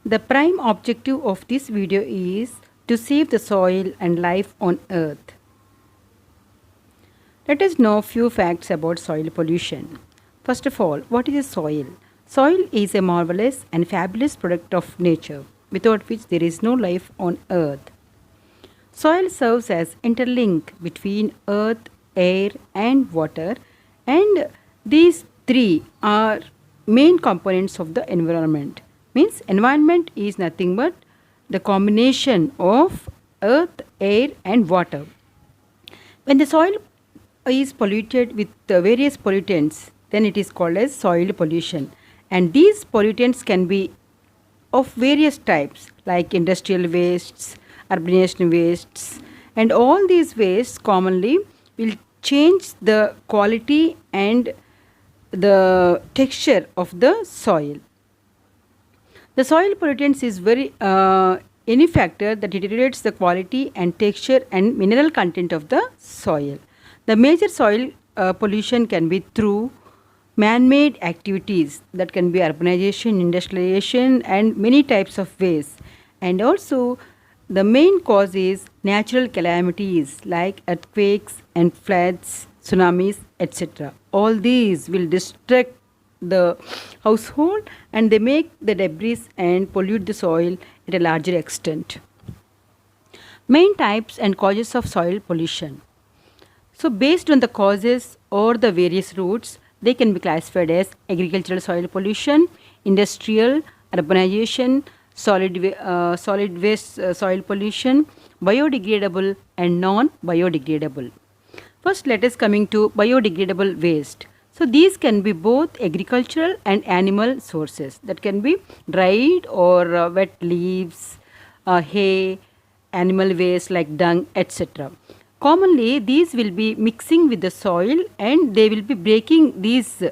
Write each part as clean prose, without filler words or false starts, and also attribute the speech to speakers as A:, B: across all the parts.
A: The prime objective of this video is to save the soil and life on earth. Let us know few facts about soil pollution. First of all, what is a soil? Soil is a marvelous and fabulous product of nature, without which there is no life on earth. Soil serves as interlink between earth, air and water, and these three are main components of the environment. Means environment is nothing but the combination of earth, air and water. When the soil is polluted with various pollutants, then it is called as soil pollution. And these pollutants can be of various types like industrial wastes, urbanization wastes, and all these wastes commonly will change the quality and the texture of the soil. The soil pollutants is very any factor that deteriorates the quality and texture and mineral content of the soil. The major soil pollution can be through man-made activities, that can be urbanization, industrialization and many types of waste. And also the main cause is natural calamities like earthquakes and floods, tsunamis, etc. All these will destruct the household and they make the debris and pollute the soil at a larger extent. Main types and causes of soil pollution. So based on the causes or the various routes, they can be classified as agricultural soil pollution, industrial, urbanization, solid waste soil pollution, biodegradable and non-biodegradable. First, let us coming to biodegradable waste. So these can be both agricultural and animal sources. That can be dried or wet leaves, hay, animal waste like dung, etc. Commonly, these will be mixing with the soil and they will be breaking these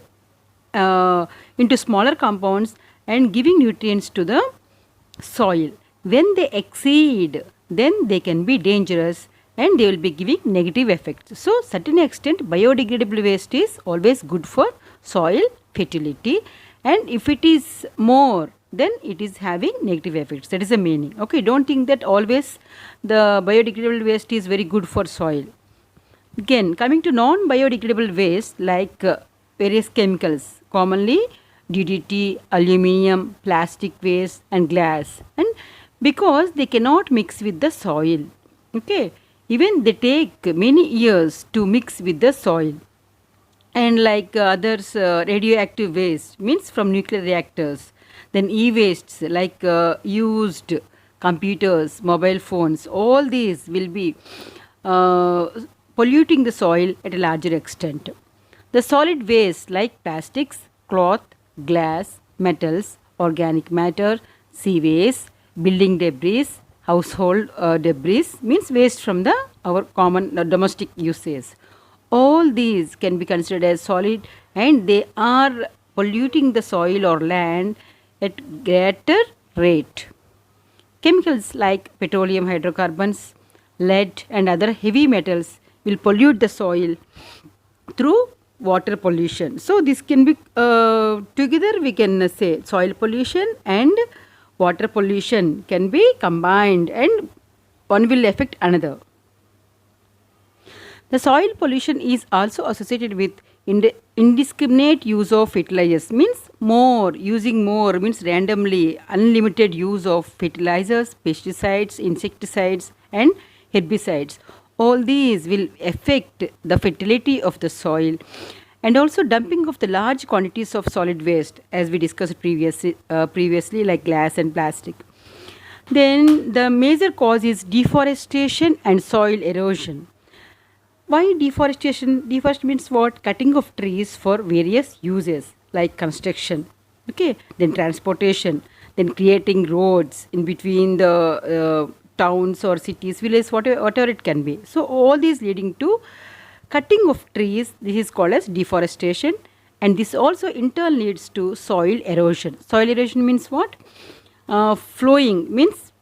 A: into smaller compounds and giving nutrients to the soil. When they exceed, then they can be dangerous and they will be giving negative effects. So, certain extent biodegradable waste is always good for soil fertility, and if it is more, then it is having negative effects. That is the meaning. Okay, don't think that always the biodegradable waste is very good for soil. Again, coming to non-biodegradable waste like various chemicals, commonly DDT, aluminium, plastic waste and glass, and because they cannot mix with the soil. Okay, even they take many years to mix with the soil. And like others, radioactive waste means from nuclear reactors. Then e-wastes like used computers, mobile phones, all these will be polluting the soil at a larger extent. The solid waste like plastics, cloth, glass, metals, organic matter, sea waste, building debris, household debris means waste from the our common domestic usage. All these can be considered as solid and they are polluting the soil or land at greater rate. Chemicals like petroleum hydrocarbons, lead and other heavy metals will pollute the soil through water pollution. So this can be together we can say soil pollution and water pollution can be combined and one will affect another. The soil pollution is also associated with indiscriminate use of fertilizers, means using more means randomly unlimited use of fertilizers, pesticides, insecticides and herbicides. All these will affect the fertility of the soil, and also dumping of the large quantities of solid waste as we discussed previously like glass and plastic. Then the major cause is deforestation and soil erosion. Why deforestation? Deforestation means what? Cutting of trees for various uses like construction, okay, then transportation, then creating roads in between the towns or cities, villages, whatever it can be. So all these leading to cutting of trees, this is called as deforestation, and this also in turn leads to soil erosion. Soil erosion means what? Flowing means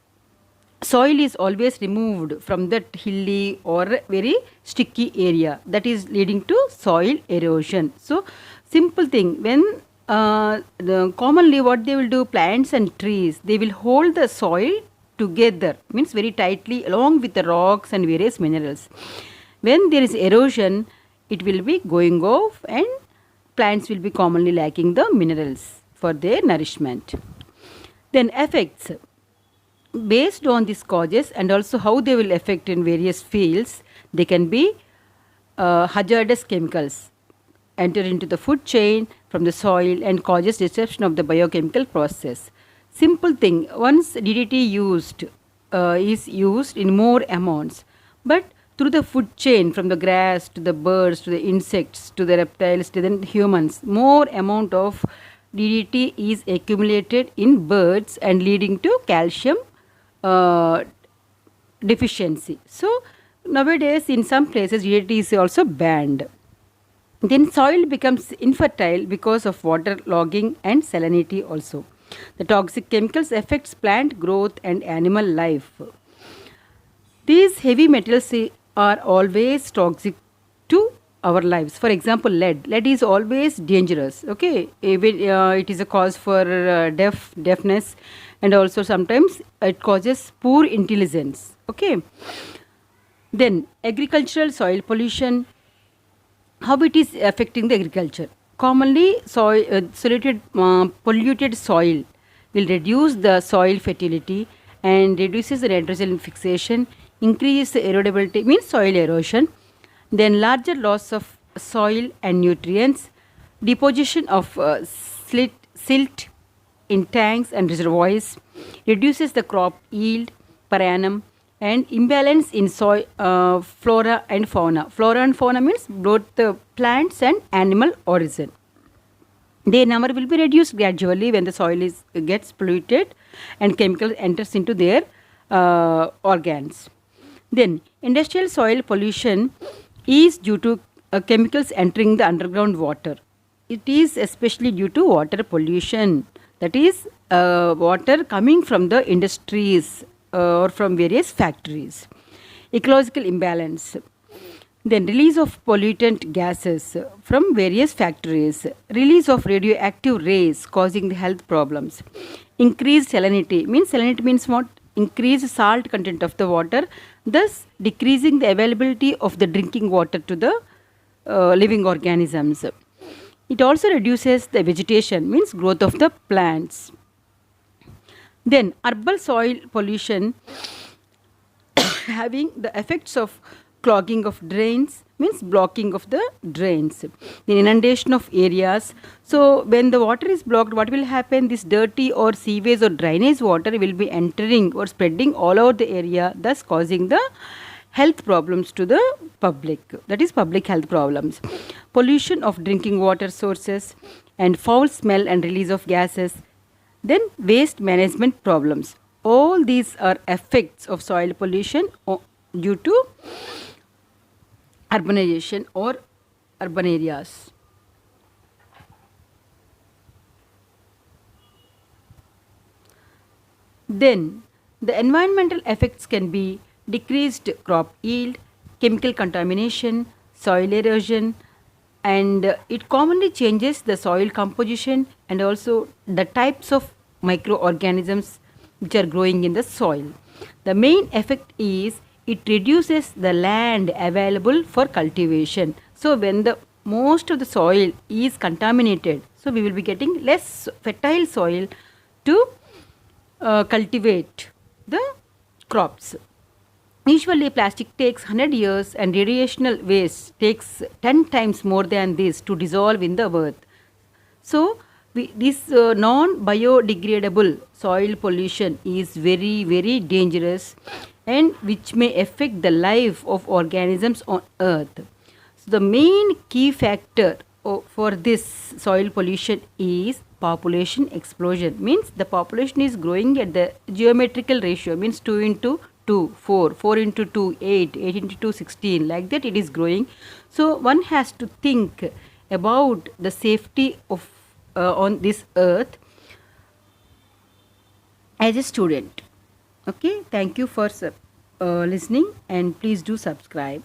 A: soil is always removed from that hilly or very sticky area, that is leading to soil erosion. So simple thing, when Commonly what they will do, plants and trees, they will hold the soil together, means very tightly, along with the rocks and various minerals. When there is erosion, it will be going off and plants will be commonly lacking the minerals for their nourishment. Then effects, based on these causes and also how they will affect in various fields, they can be hazardous chemicals enter into the food chain from the soil and causes disruption of the biochemical process. Simple thing, once DDT is used in more amounts, but through the food chain from the grass to the birds to the insects to the reptiles to the humans, more amount of DDT is accumulated in birds and leading to calcium uh, deficiency. So nowadays in some places DDT is also banned. Then soil becomes infertile because of water logging and salinity also. The toxic chemicals affects plant growth and animal life. These heavy metals are always toxic to our lives. For example, lead. Lead is always dangerous. Okay, even it is a cause for deafness, and also sometimes it causes poor intelligence. Okay. Then agricultural soil pollution, how it is affecting the agriculture. Commonly, polluted soil will reduce the soil fertility and reduces the nitrogen fixation, increase the erodibility, means soil erosion, then larger loss of soil and nutrients, deposition of silt in tanks and reservoirs, reduces the crop yield per annum, and imbalance in soil flora and fauna. Flora and fauna means both the plants and animal origin. Their number will be reduced gradually when the soil gets polluted and chemical enters into their organs. Then industrial soil pollution is due to chemicals entering the underground water. It is especially due to water pollution, that is water coming from the industries or from various factories. Ecological imbalance, then release of pollutant gases from various factories, release of radioactive rays causing the health problems, increased salinity, means what? Increased salt content of the water, thus decreasing the availability of the drinking water to the living organisms. It also reduces the vegetation, means growth of the plants. Then urban soil pollution having the effects of clogging of drains, means blocking of the drains, the inundation of areas. So when the water is blocked, what will happen? This dirty or sewage or drainage water will be entering or spreading all over the area, thus causing the health problems to the public, that is public health problems. Pollution of drinking water sources and foul smell and release of gases. Then waste management problems. All these are effects of soil pollution due to urbanization or urban areas. Then the environmental effects can be decreased crop yield, chemical contamination, soil erosion, and it commonly changes the soil composition and also the types of microorganisms which are growing in the soil. The main effect is it reduces the land available for cultivation. So when the most of the soil is contaminated, so we will be getting less fertile soil to cultivate the crops. Usually plastic takes 100 years and radiational waste takes 10 times more than this to dissolve in the earth. So this non-biodegradable soil pollution is very, very dangerous and which may affect the life of organisms on earth. So the main key factor for this soil pollution is population explosion, means the population is growing at the geometrical ratio, means 2 into 2 4, 4 into 2 8, 8 into 2 16, like that it is growing. So one has to think about the safety of on this earth as a student. Okay, thank you for listening and please do subscribe.